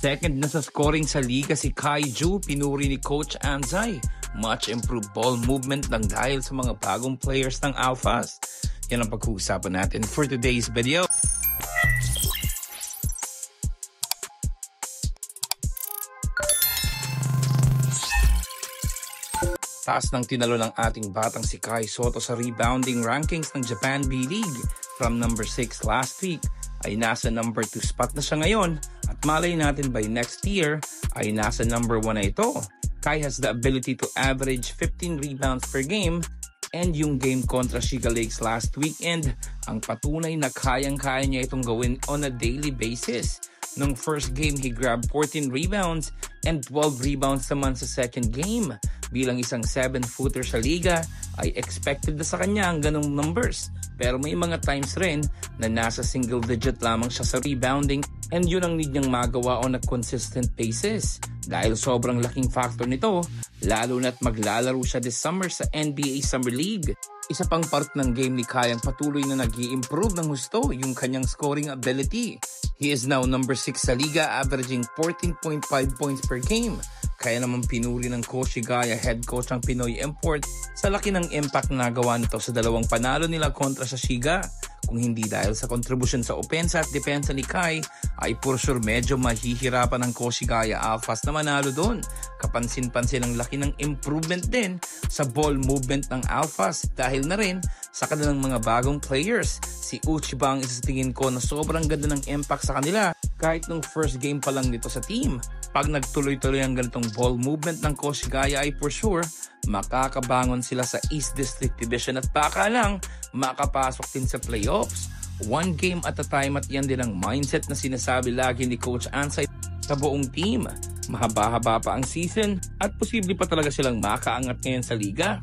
Second na sa scoring sa liga si Kaiju, pinuri ni Coach Anzay. Much improved ball movement lang dahil sa mga bagong players ng Alphas. Yan ang pag-uusapan natin for today's video. Taas ng tinalo ng ating batang si Kai Sotto sa rebounding rankings ng Japan B-League. From number 6 last week ay nasa number 2 spot na siya ngayon at malay natin by next year ay nasa number 1 na ito. Kai has the ability to average 15 rebounds per game and yung game kontra Shiga Lakes last weekend ang patunay na kayang-kaya niya itong gawin on a daily basis. Nung first game, he grabbed 14 rebounds and 12 rebounds naman sa second game. Bilang isang 7-footer sa liga, ay expected na sa kanya ang ganong numbers. Pero may mga times rin na nasa single digit lamang siya sa rebounding and yun ang need niyang magawa on a consistent basis. Dahil sobrang laking factor nito, lalo na't maglalaro siya this summer sa NBA Summer League. Isa pang part ng game ni Kai ang patuloy na nag-i-improve ng husto yung kanyang scoring ability. He is now number 6 sa liga, averaging 14.5 points per game. Kaya naman pinuri ng Coach Higaya, head coach ng Pinoy Import, sa laki ng impact na nagawa nito sa dalawang panalo nila kontra sa Shiga. Kung hindi dahil sa contribution sa opensa at depensa ni Kai, ay for sure medyo mahihirapan ng Coach Higaya Alphas na manalo doon. Kapansin-pansin ang laki ng improvement din sa ball movement ng Alphas dahil na rin sa kanilang mga bagong players. Si Uchiba ang isa sa tingin ko na sobrang ganda ng impact sa kanila kahit nung first game pa lang nito sa team. Pag nagtuloy-tuloy ang ganitong ball movement ng Coach Higaya ay for sure makakabangon sila sa East District Division at baka lang makapasok din sa playoffs. One game at a time at yan din ang mindset na sinasabi lagi ni Coach Ansay sa buong team. Mahaba-haba pa ang season at posible pa talaga silang makaangat ngayon sa liga.